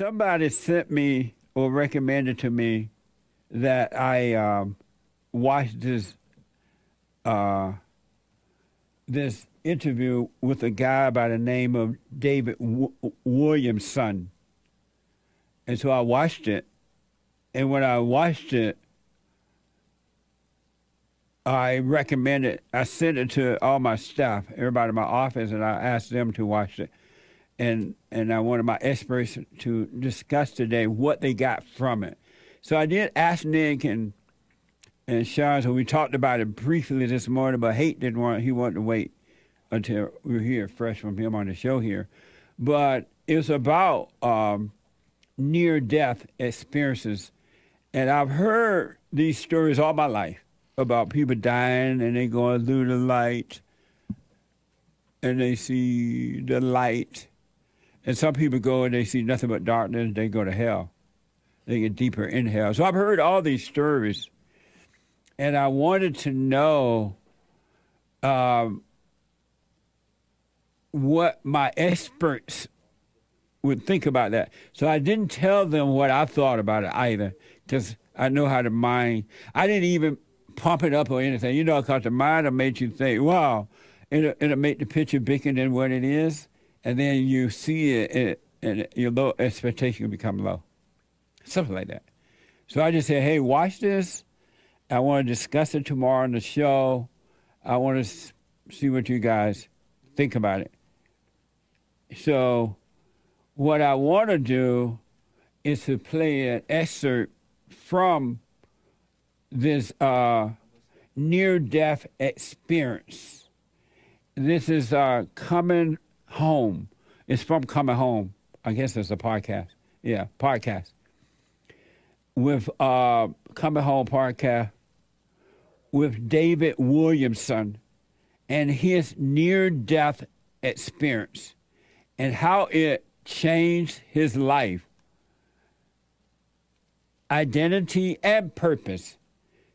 somebody sent me or recommended to me that I watch this interview with a guy by the name of David Williamson. And so I watched it. And when I watched it, I sent it to all my staff, everybody in my office, and I asked them to watch it. And I wanted my experts to discuss today what they got from it. So I did ask Nick and Sean, so we talked about it briefly this morning, but he wanted to wait until we hear fresh from him on the show here. But it's about near-death experiences. And I've heard these stories all my life about people dying and they going through the light and they see the light. And some people go and they see nothing but darkness, they go to hell. They get deeper in hell. So I've heard all these stories. And I wanted to know what my experts would think about that. So I didn't tell them what I thought about it either, because I know how the mind, I didn't even pump it up or anything, because the mind will make you think, wow, it'll make the picture bigger than what it is, and then you see it, and your low expectation will become low. Something like that. So I just said, hey, watch this. I want to discuss it tomorrow on the show. I want to see what you guys think about it. So what I want to do is to play an excerpt from this near-death experience. This is Coming Home. It's from Coming Home. I guess it's a podcast. Yeah, podcast. With Coming Home podcast with David Williamson and his near-death experience and how it changed his life, identity, and purpose.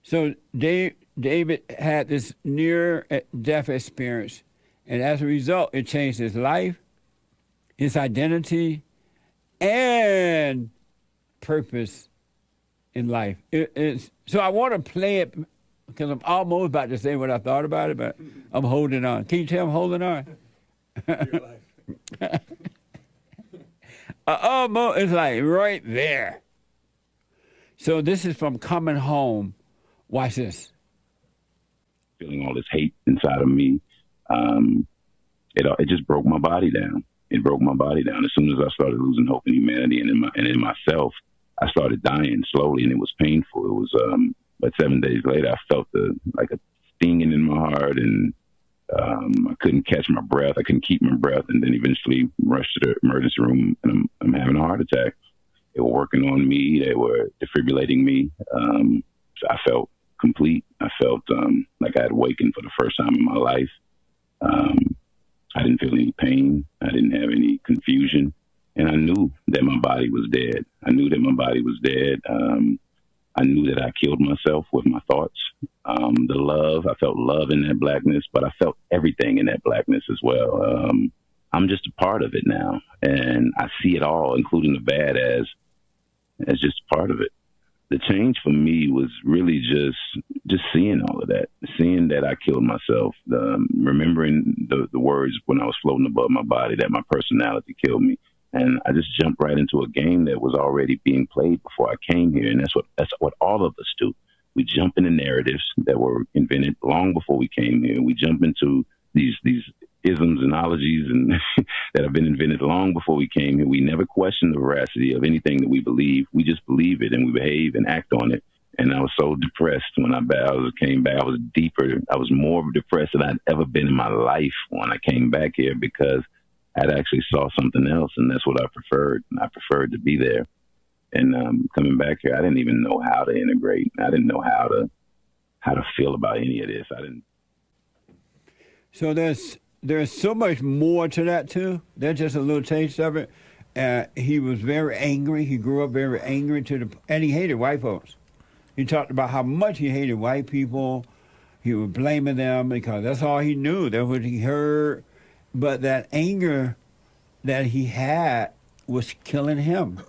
So David had this near-death experience, and as a result, it changed his life, his identity, and purpose in life. So I want to play it because I'm almost about to say what I thought about it, but I'm holding on. Can you tell I'm holding on? Your life. Almost, it's like right there. So this is from Coming Home. Watch this. Feeling all this hate inside of me, it just broke my body down. It broke my body down. As soon as I started losing hope in humanity and in myself, I started dying slowly, and it was painful. It was, but 7 days later, I felt like a stinging in my heart, and I couldn't catch my breath. I couldn't keep my breath, and then eventually rushed to the emergency room, and I'm having a heart attack. They were working on me. They were defibrillating me. So I felt complete. I felt like I had awakened for the first time in my life. I didn't feel any pain. I didn't have any confusion. And I knew that my body was dead. I knew that my body was dead. I knew that I killed myself with my thoughts. The love, I felt love in that blackness, but I felt everything in that blackness as well. I'm just a part of it now. And I see it all, including the bad, as just part of it. The change for me was really just seeing all of that, seeing that I killed myself, remembering the words when I was floating above my body that my personality killed me. And I just jumped right into a game that was already being played before I came here. And that's what all of us do. We jump into narratives that were invented long before we came here. We jump into these isms and ologies and that have been invented long before we came here. We never question the veracity of anything that we believe. We just believe it and we behave and act on it. And I was so depressed when I came back. I was deeper. I was more depressed than I'd ever been in my life when I came back here, because I'd actually saw something else, and that's what I preferred. And I preferred to be there. And coming back here, I didn't even know how to integrate. I didn't know how to feel about any of this. I didn't. So there's so much more to that too. There's just a little taste of it. He was very angry. He grew up very angry and he hated white folks. He talked about how much he hated white people. He was blaming them because that's all he knew. That's what he heard. But that anger that he had was killing him.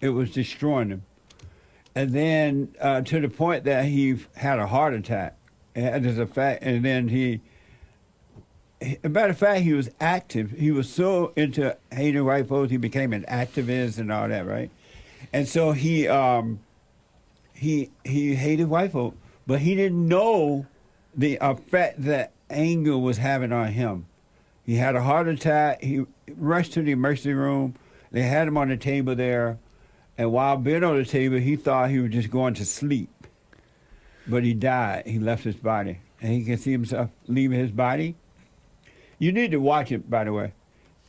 It was destroying him. And then to the point that he had a heart attack. And then a matter of fact, he was active. He was so into hating white folks, he became an activist and all that, right? And so he hated white folks, but he didn't know the effect that anger was having on him. He had a heart attack. He rushed to the emergency room. They had him on the table there. And while being on the table, he thought he was just going to sleep. But he died. He left his body. And he can see himself leaving his body. You need to watch it, by the way,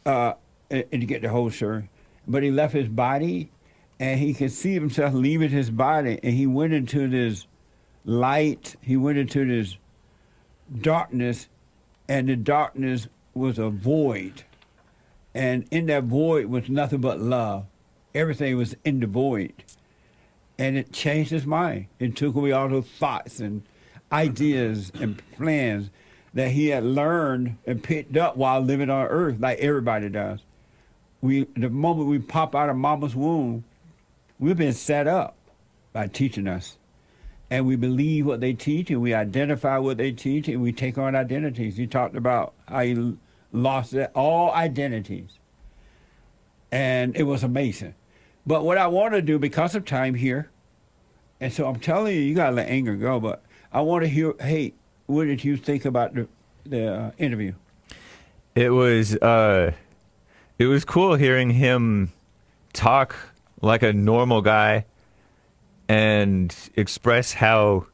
and to get the whole story. But he left his body, and he could see himself leaving his body. And he went into this light. He went into this darkness, and the darkness was a void. And in that void was nothing but love. Everything was in the void. And it changed his mind. It took away all those thoughts and ideas and plans that he had learned and picked up while living on earth, like everybody does. The moment we pop out of mama's womb, we've been set up by teaching us. And we believe what they teach, and we identify what they teach, and we take on identities. He talked about how he lost all identities. And it was amazing. But what I want to do, because of time here, and so I'm telling you, you got to let anger go, but I want to hear, hey, what did you think about the interview? It was cool hearing him talk like a normal guy and express how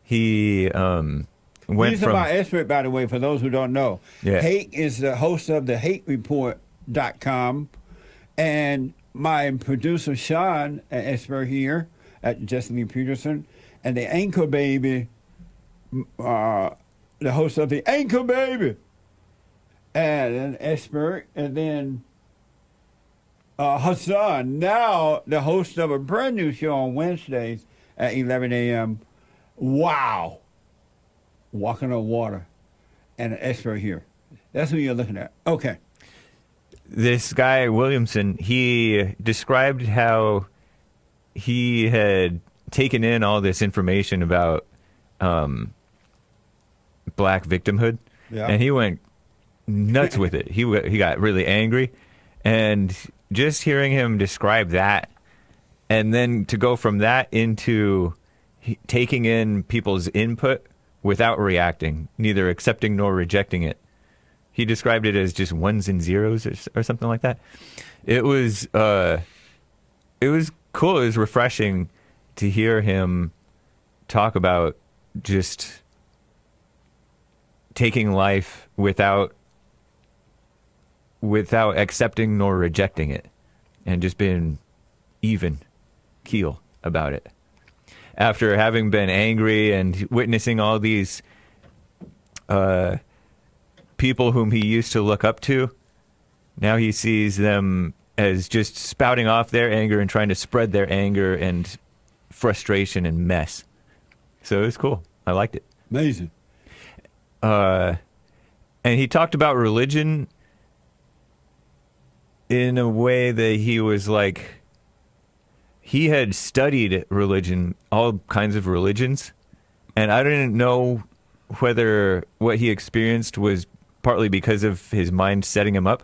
he went He's from... my Excerpt, by the way, for those who don't know. Yeah. Hate is the host of the hatereport.com, and my producer, Sean, an Excerpt here at Jesse Peterson, and the Anchor Baby, the host of the Anchor Baby, and an Excerpt, and then Hassan, now the host of a brand new show on Wednesdays at 11 a.m. Wow. Walking on water, and an Excerpt here. That's who you're looking at. Okay. This guy, Williamson, he described how he had taken in all this information about black victimhood, and he went nuts with it. He got really angry, and just hearing him describe that, and then to go from that into taking in people's input without reacting, neither accepting nor rejecting it. He described it as just ones and zeros or something like that. It was cool. It was refreshing to hear him talk about just taking life without accepting nor rejecting it, and just being even keel about it. After having been angry and witnessing all these people whom he used to look up to, now he sees them as just spouting off their anger and trying to spread their anger and frustration and mess. So it was cool. I liked it. Amazing. And he talked about religion in a way that he was like, he had studied religion, all kinds of religions, and I didn't know whether what he experienced was partly because of his mind setting him up,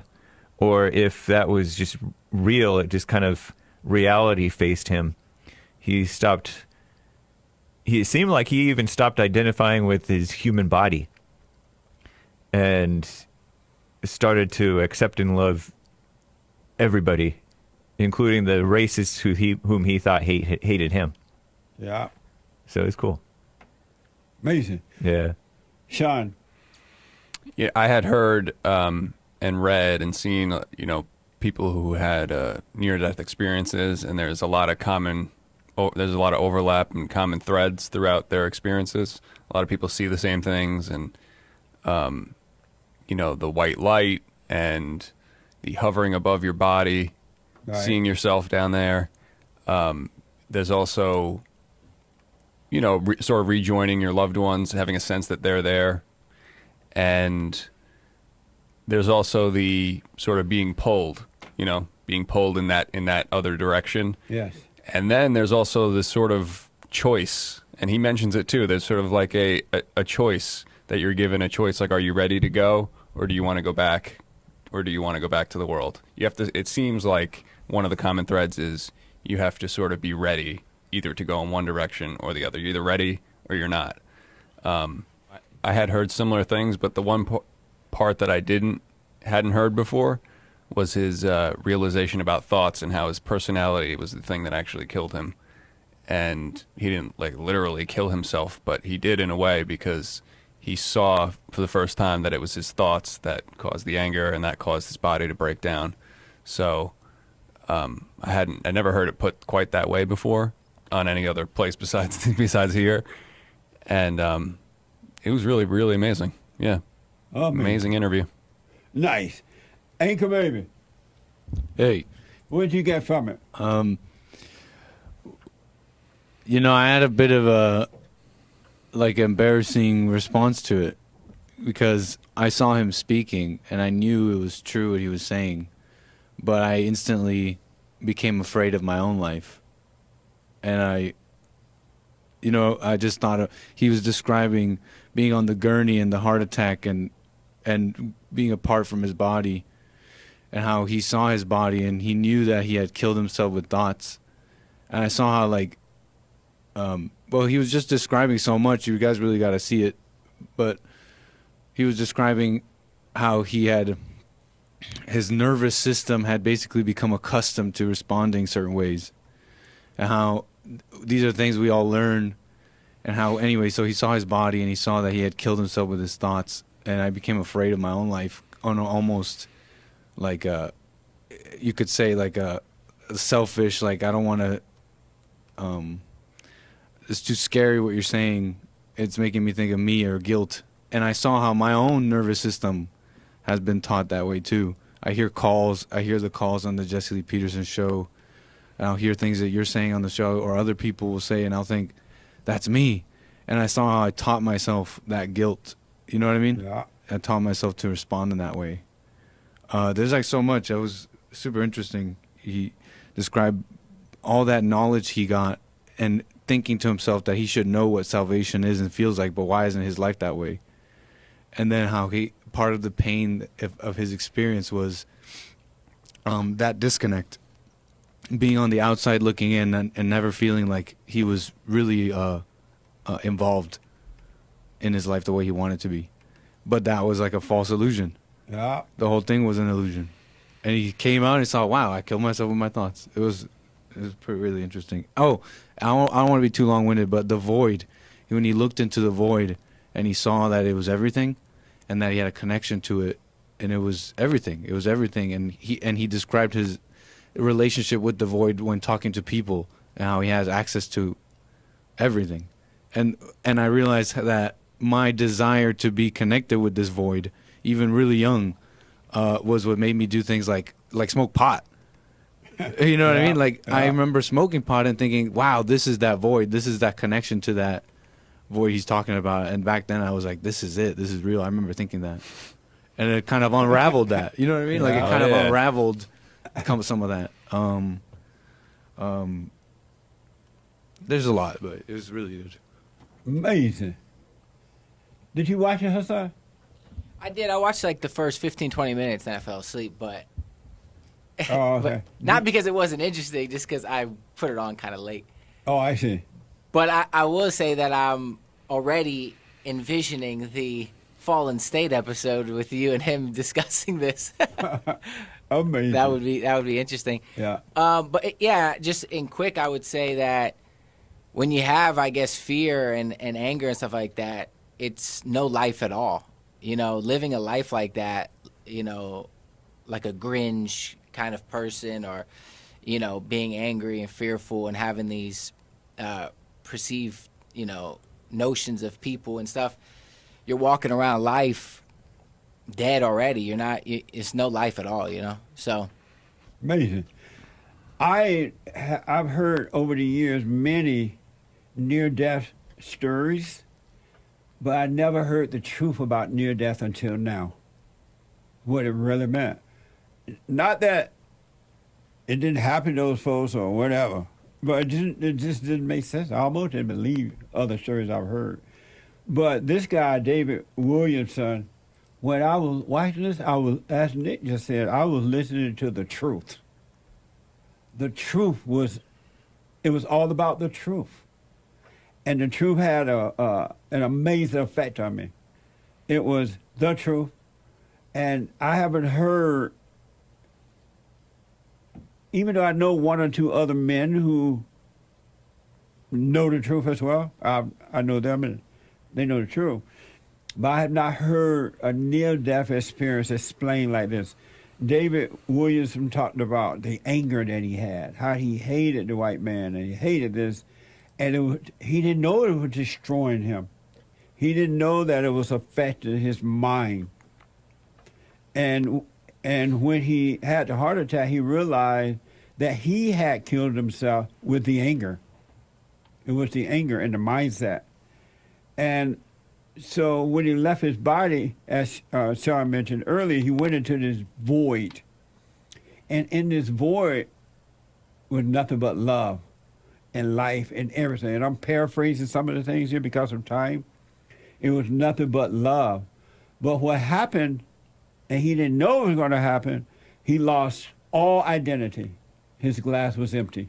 or if that was just real. It just kind of reality faced him. He seemed like he even stopped identifying with his human body and started to accept and love everybody, including the racists whom he thought hated him. Yeah. So it's cool. Amazing. Yeah. Sean. Yeah, I had heard and read and seen, people who had near-death experiences, and there's a lot of overlap and common threads throughout their experiences. A lot of people see the same things, and the white light and the hovering above your body, right. Seeing yourself down there. There's also, sort of rejoining your loved ones, having a sense that they're there. And there's also the sort of being pulled being pulled in that other direction. Yes. And then there's also this sort of choice, and he mentions it too. There's sort of like a choice that you're given, a choice like, are you ready to go, or do you want to go back, or do you want to go back to the world? You have to. It seems like one of the common threads is you have to sort of be ready either to go in one direction or the other. You're either ready or you're not. I had heard similar things, but the one part that I hadn't heard before was his realization about thoughts and how his personality was the thing that actually killed him. And he didn't like literally kill himself, but he did in a way, because he saw for the first time that it was his thoughts that caused the anger and that caused his body to break down. So I never heard it put quite that way before on any other place besides here. And it was really, really amazing. Yeah. Amazing interview. Nice. Anchor baby. Hey. What did you get from it? I had a bit of a embarrassing response to it, because I saw him speaking and I knew it was true what he was saying, but I instantly became afraid of my own life. And I just thought he was describing being on the gurney and the heart attack and being apart from his body, and how he saw his body and he knew that he had killed himself with thoughts. And I saw how he was just describing so much. You guys really got to see it. But he was describing how his nervous system had basically become accustomed to responding certain ways, and how these are things we all learn. And how, anyway, so he saw his body and he saw that he had killed himself with his thoughts. And I became afraid of my own life, on almost like you could say like a selfish, like I don't want to, it's too scary what you're saying. It's making me think of me or guilt. And I saw how my own nervous system has been taught that way too. I hear the calls on the Jesse Lee Peterson show, and I'll hear things that you're saying on the show or other people will say, and I'll think, that's me. And I saw how I taught myself that guilt. You know what I mean? Yeah. I taught myself to respond in that way. There's like so much. It was super interesting. He described all that knowledge he got and thinking to himself that he should know what salvation is and feels like, but why isn't his life that way? And then how part of the pain of his experience was that disconnect. Being on the outside looking in and never feeling like he was really involved in his life the way he wanted to be. But that was like a false illusion. Yeah. The whole thing was an illusion. And he came out and he saw, wow, I killed myself with my thoughts. It was really interesting. Oh, I don't want to be too long-winded, but the void, when he looked into the void and he saw that it was everything and that he had a connection to it, and it was everything. It was everything. And he described his relationship with the void when talking to people and how he has access to everything. And I realized that my desire to be connected with this void, even really young, was what made me do things like smoke pot. You know what I mean? I remember smoking pot and thinking, wow, this is that void. This is that connection to that void he's talking about. And back then I was like, this is it. This is real. I remember thinking that. And it kind of unraveled that. You know what I mean? Like it kind of unraveled some of that. There's a lot, but it was really good. Amazing. Did you watch it, Hassan? I did. I watched like the first 15, 20 minutes and I fell asleep, but, Oh, okay. but not because it wasn't interesting, just because I put it on kind of late. Oh, I see. But I will say that I'm already envisioning the Fallen State episode with you and him discussing this. Amazing. That would be interesting. Yeah. But yeah, just in quick, I would say that when you have, I guess, fear and anger and stuff like that, it's no life at all. You know, living a life like that, you know, like a Grinch kind of person, or, you know, being angry and fearful and having these perceived, you know, notions of people and stuff, you're walking around life dead already. You're not, it's no life at all, you know? So. Amazing. I've heard over the years many near-death stories, but I never heard the truth about near-death until now, what it really meant. Not that it didn't happen to those folks or whatever. But it just didn't make sense. I almost didn't believe other stories I've heard. But this guy, David Williamson, when I was watching this, as Nick just said, I was listening to the truth. The truth it was all about the truth. And the truth had an amazing effect on me. It was the truth. And I haven't heard, even though I know one or two other men who know the truth as well, I know them and they know the truth. But I have not heard a near-death experience explained like this. David Williamson talked about the anger that he had, how he hated the white man and he hated this. And he didn't know it was destroying him. He didn't know that it was affecting his mind. And when he had the heart attack, he realized that he had killed himself with the anger. It was the anger and the mindset. And so when he left his body, as Sarah mentioned earlier, he went into this void. And in this void was nothing but love and life and everything. And I'm paraphrasing some of the things here because of time. It was nothing but love. But what happened, and he didn't know it was going to happen, he lost all identity. His glass was empty.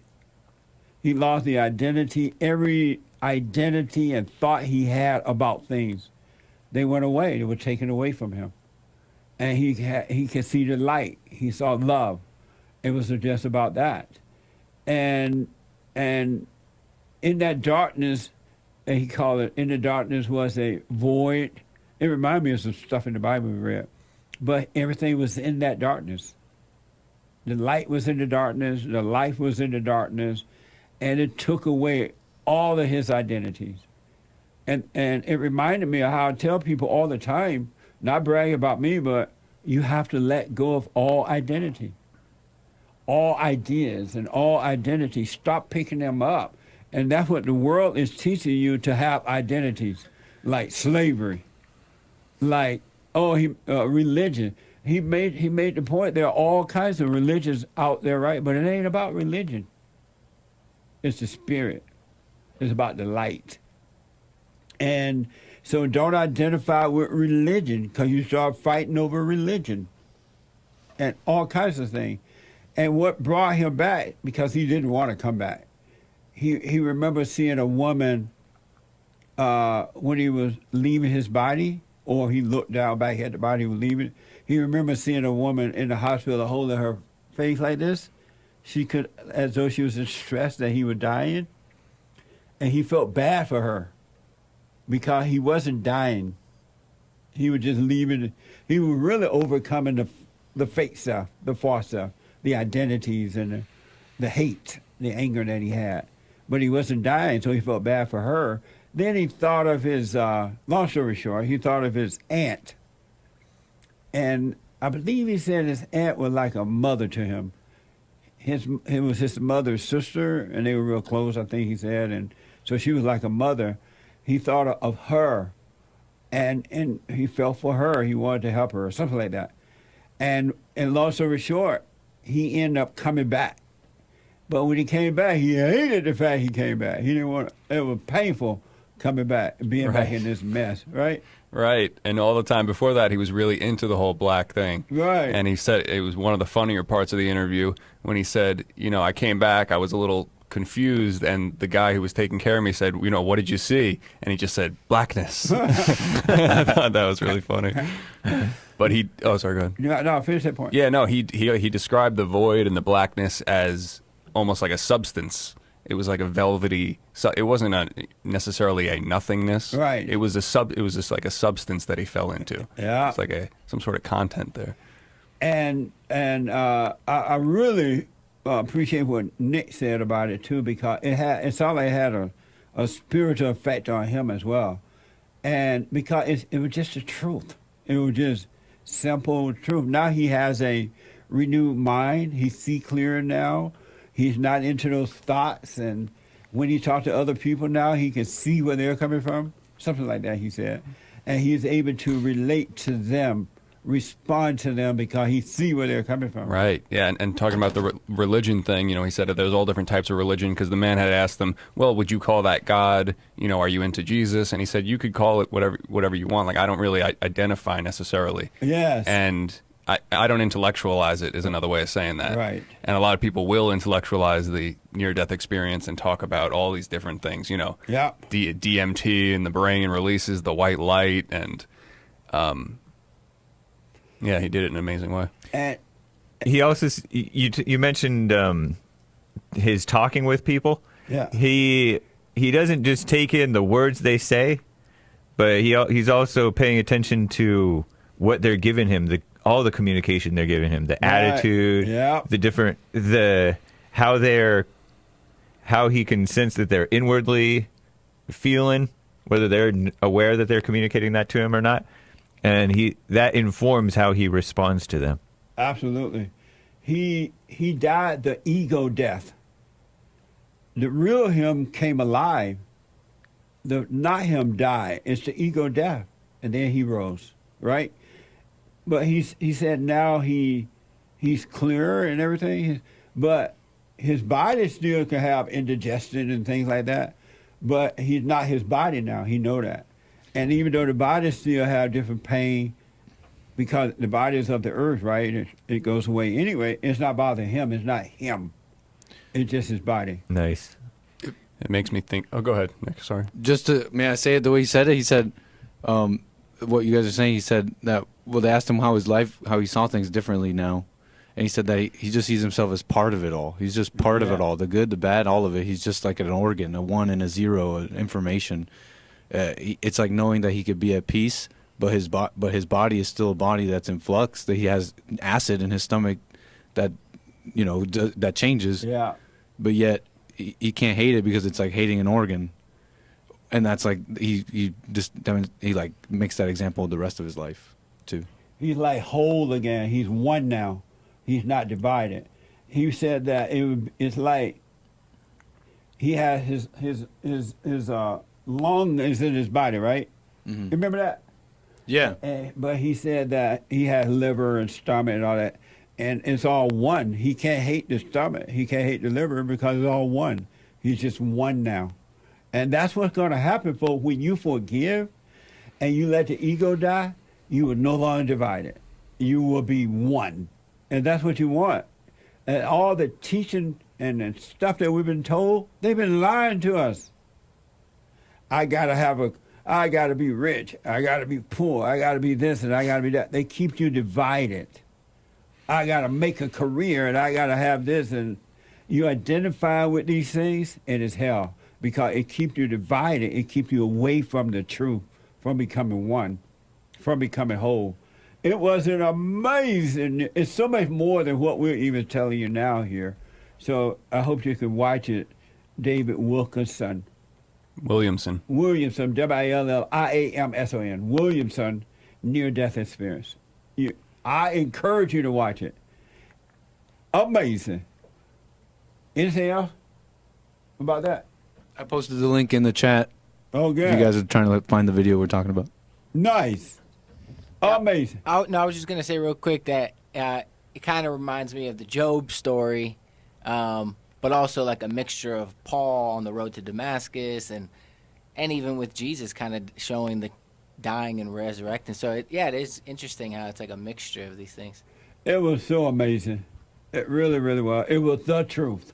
He lost the identity, every identity and thought he had about things. They went away. They were taken away from him. And he could see the light. He saw love. It was just about that. And in that darkness, he called it, in the darkness was a void. It reminded me of some stuff in the Bible we read. But everything was in that darkness. The light was in the darkness. The life was in the darkness. And it took away all of his identities. And it reminded me of how I tell people all the time, not bragging about me, but you have to let go of all identity. All ideas and all identity. Stop picking them up. And that's what the world is teaching you, to have identities, like slavery, like religion. He made the point there are all kinds of religions out there, right? But it ain't about religion. It's the spirit. It's about the light. And so don't identify with religion, because you start fighting over religion and all kinds of things. And what brought him back, because he didn't want to come back, he remembered seeing a woman when he was leaving his body, or he looked down back at the body he was leaving. He remembered seeing a woman in the hospital holding her face like this. She could, as though she was in stress that he was dying. And he felt bad for her because he wasn't dying. He was just leaving. He was really overcoming the fake stuff, the false stuff, the identities and the hate, the anger that he had. But he wasn't dying, so he felt bad for her. Then he thought of his, long story short, he thought of his aunt. And I believe he said his aunt was like a mother to him. It was his mother's sister, and they were real close, I think he said. And so she was like a mother. He thought of her, and he felt for her. He wanted to help her, or something like that. And long story short, he ended up coming back. But when he came back, he hated the fact he came back. He didn't want to, it was painful coming back, being back in this mess, right? Right. And all the time before that, he was really into the whole black thing. Right. And he said it was one of the funnier parts of the interview when he said, I came back, I was a little confused, and the guy who was taking care of me said, what did you see? And he just said, blackness. I thought that was really funny. But sorry, go ahead. No, finish that point. Yeah, no, he described the void and the blackness as almost like a substance. It was like a velvety. It wasn't necessarily a nothingness. Right. It was It was just like a substance that he fell into. Yeah. It's like some sort of content there. And I really appreciate what Nick said about it too, because it sounded like it had a spiritual effect on him as well, and because it was just the truth. It was just simple truth. Now he has a renewed mind. He sees clearer now. He's not into those thoughts, and when he talks to other people now, he can see where they're coming from, something like that, he said. And he's able to relate to them respond to them because he see where they're coming from. Right. Yeah. And talking about the religion thing, he said that there's all different types of religion because the man had asked them, well, would you call that God? Are you into Jesus? And he said, you could call it whatever you want. Like, I don't really identify necessarily. Yes. And I don't intellectualize it is another way of saying that. Right. And a lot of people will intellectualize the near-death experience and talk about all these different things, Yeah. the DMT in the brain releases the white light and, yeah, he did it in an amazing way. And He also you mentioned his talking with people. Yeah. He doesn't just take in the words they say, but he's also paying attention to what they're giving him, all the communication they're giving him, the attitude, Yeah. how he can sense that they're inwardly feeling, whether they're aware that they're communicating that to him or not, and that informs how he responds to them. Absolutely. He died the ego death. The real him came alive. The not him died. It's the ego death. And then he rose, right? But he said now he's clearer and everything, but his body still can have indigestion and things like that. But he's not his body now. He know that. And even though the body still have different pain, because the body is of the earth, right? It goes away anyway. It's not bothering him. It's not him. It's just his body. Nice. It makes me think. Oh, go ahead, Nick. Sorry. May I say it the way he said it? He said, what you guys are saying. He said that. Well, they asked him how he saw things differently now, and he said that he just sees himself as part of it all. He's just part of it all, the good, the bad, all of it. He's just like an organ, a 1 and a 0, information. It's like knowing that he could be at peace, but his body is still a body that's in flux. That he has acid in his stomach, that that changes. Yeah. But yet he can't hate it because it's like hating an organ, and that's like he like makes that example of the rest of his life too. He's like whole again. He's one now. He's not divided. He said that it's like he has his lung is in his body, right? Mm-hmm. You remember that? Yeah. But he said that he has liver and stomach and all that, and it's all one. He can't hate the stomach. He can't hate the liver because it's all one. He's just one now. And that's what's going to happen, folks. When you forgive and you let the ego die, you will no longer divide it. You will be one. And that's what you want. And all the teaching and the stuff that we've been told, they've been lying to us. I got to be rich. I got to be poor. I got to be this and I got to be that. They keep you divided. I got to make a career and I got to have this. And you identify with these things, and it's hell because it keeps you divided. It keeps you away from the truth, from becoming one, from becoming whole. It was an amazing, it's so much more than what we're even telling you now here. So I hope you can watch it. David Williamson, Williamson, Williamson, Williamson, near-death experience. I encourage you to watch it. Amazing. Anything else about that? I posted the link in the chat. Oh, good. If you guys are trying to find the video we're talking about. Nice. Amazing. I was just going to say real quick that it kind of reminds me of the Job story, but also like a mixture of Paul on the road to Damascus and even with Jesus kind of showing the dying and resurrecting. So, it is interesting how it's like a mixture of these things. It was so amazing. It really, really was. It was the truth.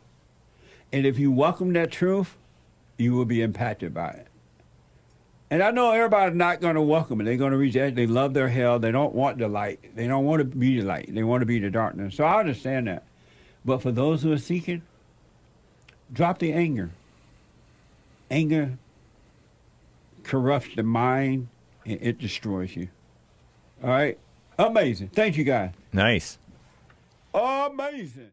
And if you welcome that truth, you will be impacted by it. And I know everybody's not going to welcome it. They're going to reject. They love their hell. They don't want the light. They don't want to be the light. They want to be the darkness. So I understand that. But for those who are seeking, drop the anger. Anger corrupts the mind, and it destroys you. All right? Amazing. Thank you, guys. Nice. Amazing.